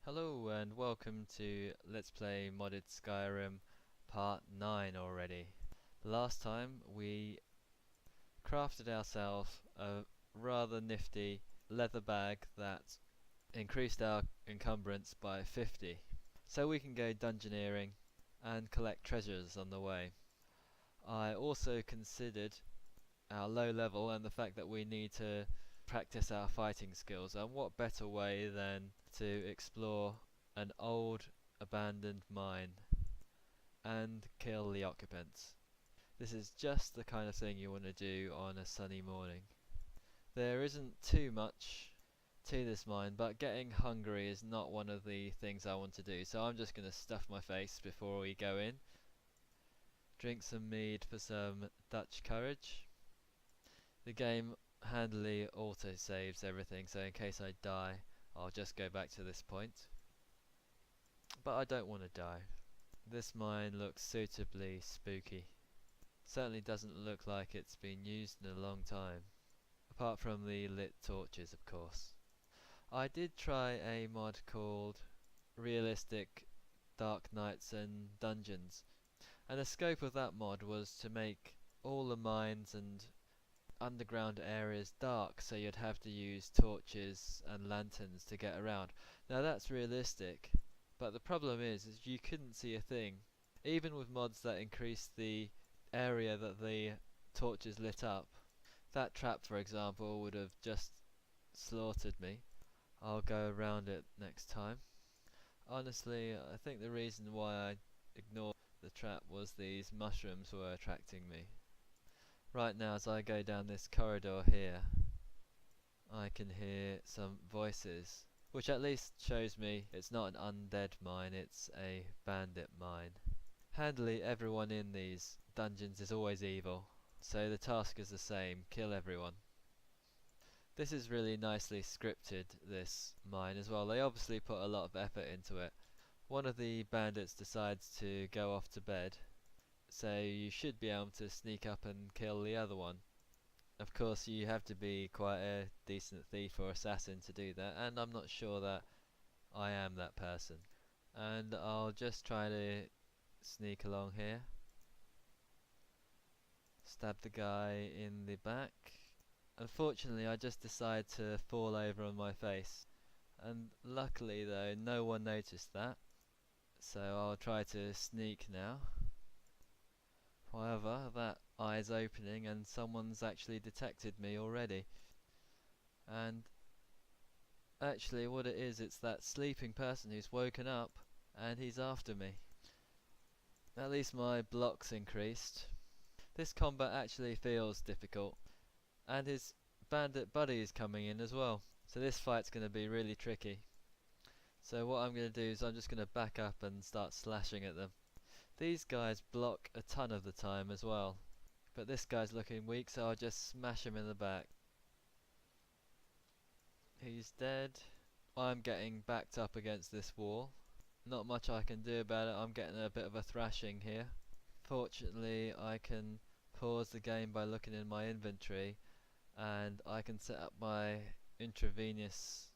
Hello and welcome to Let's Play Modded Skyrim Part 9 already. Last time we crafted ourselves a rather nifty leather bag that increased our encumbrance by 50, so we can go dungeoneering and collect treasures on the way. I also considered our low level and the fact that we need to practice our fighting skills, and what better way than to explore an old abandoned mine and kill the occupants. This is just the kind of thing you want to do on a sunny morning. There isn't too much to this mine, but getting hungry is not one of the things I want to do, so I'm just going to stuff my face before we go in. Drink some mead for some Dutch courage. The game handily auto-saves everything, so in case I die, I'll just go back to this point. But I don't want to die. This mine looks suitably spooky. Certainly doesn't look like it's been used in a long time. Apart from the lit torches, of course. I did try a mod called Realistic Dark Nights and Dungeons, and the scope of that mod was to make all the mines and underground areas dark, so you'd have to use torches and lanterns to get around. Now that's realistic, but the problem is you couldn't see a thing. Even with mods that increase the area that the torches lit up, that trap for example would have just slaughtered me. I'll go around it next time. Honestly, I think the reason why I ignored the trap was these mushrooms were attracting me. Right now, as I go down this corridor here, I can hear some voices, which at least shows me it's not an undead mine, it's a bandit mine. Handily, everyone in these dungeons is always evil, so the task is the same: kill everyone. This is really nicely scripted, this mine as well. They obviously put a lot of effort into it. One of the bandits decides to go off to bed, so you should be able to sneak up and kill the other one. Of course you have to be quite a decent thief or assassin to do that, and I'm not sure that I am that person. And I'll just try to sneak along here. Stab the guy in the back. Unfortunately I just decide to fall over on my face, and luckily though no one noticed that, so I'll try to sneak now. However, that eye's opening and someone's actually detected me already. And actually what it is, it's that sleeping person who's woken up and he's after me. At least my block's increased. This combat actually feels difficult, and his bandit buddy is coming in as well. So this fight's going to be really tricky. So what I'm going to do is I'm just going to back up and start slashing at them. These guys block a ton of the time as well, but this guy's looking weak, so I'll just smash him in the back. He's dead. I'm getting backed up against this wall. Not much I can do about it. I'm getting a bit of a thrashing here. Fortunately I can pause the game by looking in my inventory, and I can set up my intravenous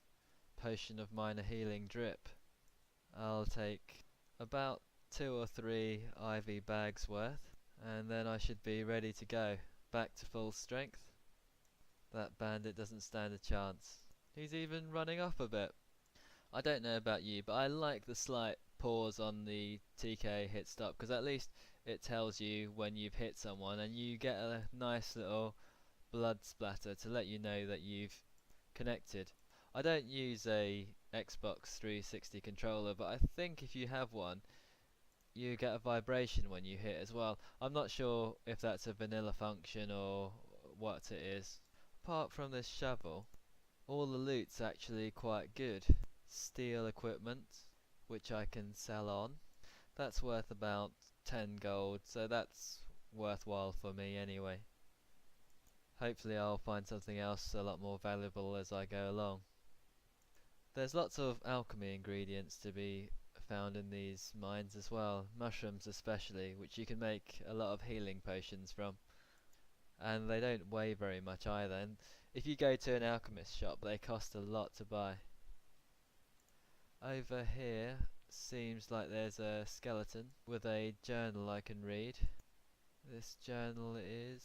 potion of minor healing drip. I'll take about 2 or 3 IV bags worth, and then I should be ready to go. Back to full strength. That bandit doesn't stand a chance. He's even running off a bit. I don't know about you, but I like the slight pause on the TK hit stop, because at least it tells you when you've hit someone, and you get a nice little blood splatter to let you know that you've connected. I don't use a Xbox 360 controller, but I think if you have one, you get a vibration when you hit as well. I'm not sure if that's a vanilla function or what it is. Apart from this shovel, all the loot's actually quite good. Steel equipment, which I can sell on. That's worth about 10 gold, so that's worthwhile for me anyway. Hopefully I'll find something else a lot more valuable as I go along. There's lots of alchemy ingredients to be found in these mines as well, mushrooms especially, which you can make a lot of healing potions from. And they don't weigh very much either, and if you go to an alchemist shop they cost a lot to buy. Over here seems like there's a skeleton with a journal I can read. This journal is...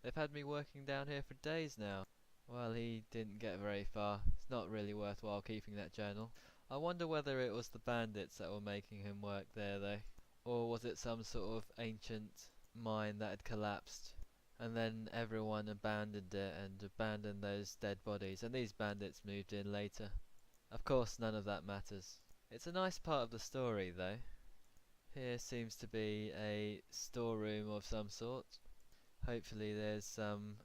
They've had me working down here for days now. Well, he didn't get very far. It's not really worthwhile keeping that journal. I wonder whether it was the bandits that were making him work there though. Or was it some sort of ancient mine that had collapsed? And then everyone abandoned it and abandoned those dead bodies, and these bandits moved in later. Of course none of that matters. It's a nice part of the story though. Here seems to be a storeroom of some sort. Hopefully there's some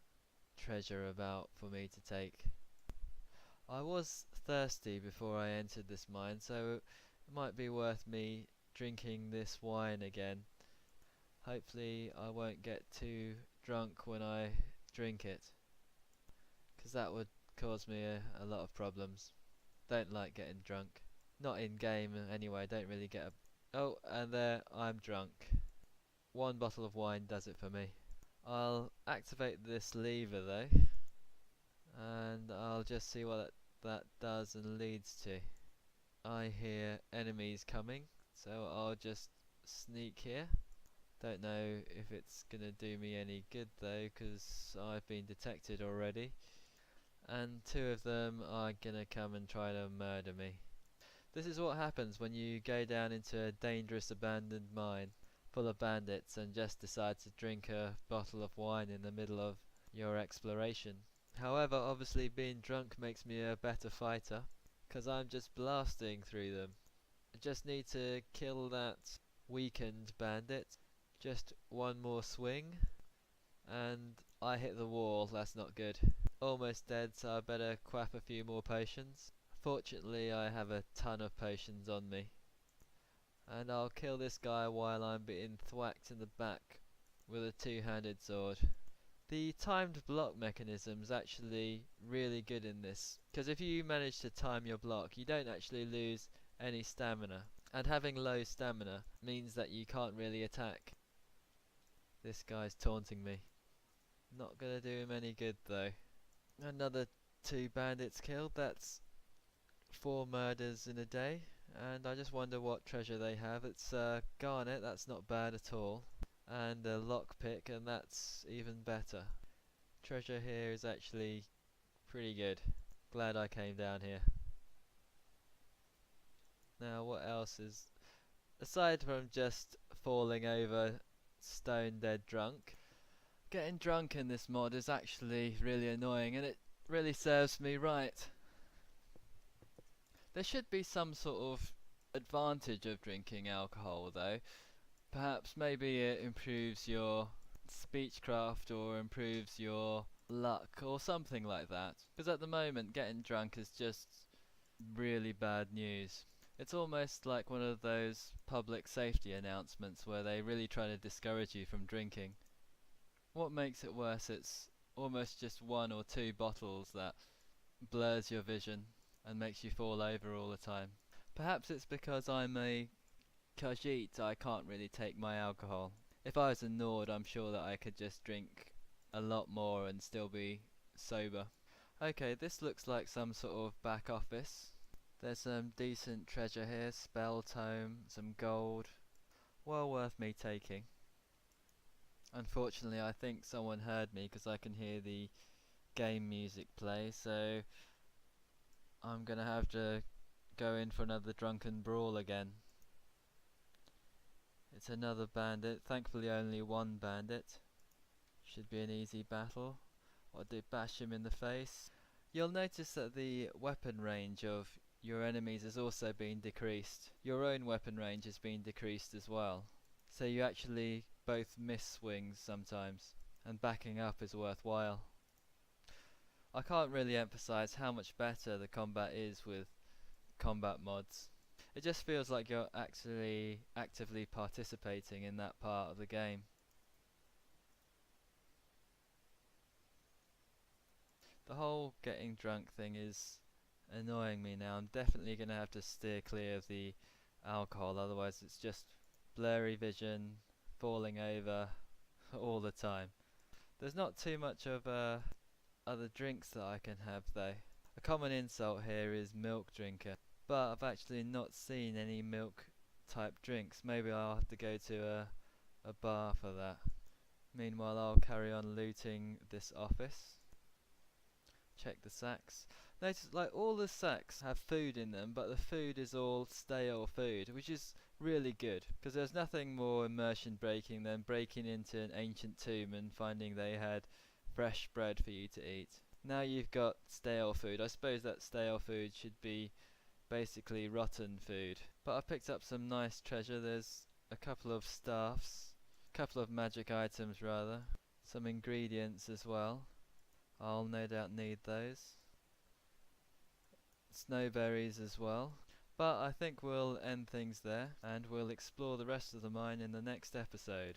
treasure about for me to take. I was thirsty before I entered this mine, so it might be worth me drinking this wine again. Hopefully I won't get too drunk when I drink it, because that would cause me a lot of problems. Don't like getting drunk. Not in game anyway, don't really get a... Oh, and there, I'm drunk. One bottle of wine does it for me. I'll activate this lever though, and I'll just see what that does and leads to. I hear enemies coming, so I'll just sneak here. Don't know if it's gonna do me any good though, because I've been detected already, and two of them are gonna come and try to murder me. This is what happens when you go down into a dangerous abandoned mine full of bandits and just decide to drink a bottle of wine in the middle of your exploration. However, obviously being drunk makes me a better fighter, because I'm just blasting through them. I just need to kill that weakened bandit. Just one more swing and I hit the wall. That's not good. Almost dead, so I better quaff a few more potions. Fortunately I have a ton of potions on me, and I'll kill this guy while I'm being thwacked in the back with a two-handed sword. The timed block mechanism is actually really good in this, because if you manage to time your block you don't actually lose any stamina, and having low stamina means that you can't really attack. This guy's taunting me. Not gonna do him any good though. Another 2 bandits killed. That's 4 murders in a day, and I just wonder what treasure they have. It's garnet, that's not bad at all, and a lockpick, and that's even better. Treasure here is actually pretty good. Glad I came down here. Now what else is, aside from just falling over stone dead drunk, getting drunk in this mod is actually really annoying, and it really serves me right. There should be some sort of advantage of drinking alcohol though. Perhaps maybe it improves your speechcraft or improves your luck or something like that. Because at the moment getting drunk is just really bad news. It's almost like one of those public safety announcements where they really try to discourage you from drinking. What makes it worse, it's almost just 1 or 2 bottles that blurs your vision and makes you fall over all the time. Perhaps it's because I'm a Khajiit, I can't really take my alcohol. If I was a Nord, I'm sure that I could just drink a lot more and still be sober. Okay, this looks like some sort of back office. There's some decent treasure here, spell tome, some gold. Well worth me taking. Unfortunately I think someone heard me because I can hear the game music play, so I'm gonna have to go in for another drunken brawl again. It's another bandit, thankfully only 1 bandit. Should be an easy battle. I'll do bash him in the face. You'll notice that the weapon range of your enemies has also been decreased. Your own weapon range has been decreased as well. So you actually both miss swings sometimes, and backing up is worthwhile. I can't really emphasize how much better the combat is with combat mods. It just feels like you're actually actively participating in that part of the game. The whole getting drunk thing is annoying me now. I'm definitely going to have to steer clear of the alcohol, otherwise it's just blurry vision, falling over all the time. There's not too much of other drinks that I can have though. A common insult here is milk drinker. but I've actually not seen any milk type drinks. Maybe I'll have to go to a bar for that. Meanwhile, I'll carry on looting this office. Check the sacks. Notice like all the sacks have food in them, but the food is all stale food, which is really good, because there's nothing more immersion breaking than breaking into an ancient tomb and finding they had fresh bread for you to eat. Now you've got stale food. I suppose that stale food should be basically rotten food. But I picked up some nice treasure. There's a couple of staffs, a couple of magic items rather, some ingredients as well. I'll no doubt need those. Snowberries as well. But I think we'll end things there, and we'll explore the rest of the mine in the next episode.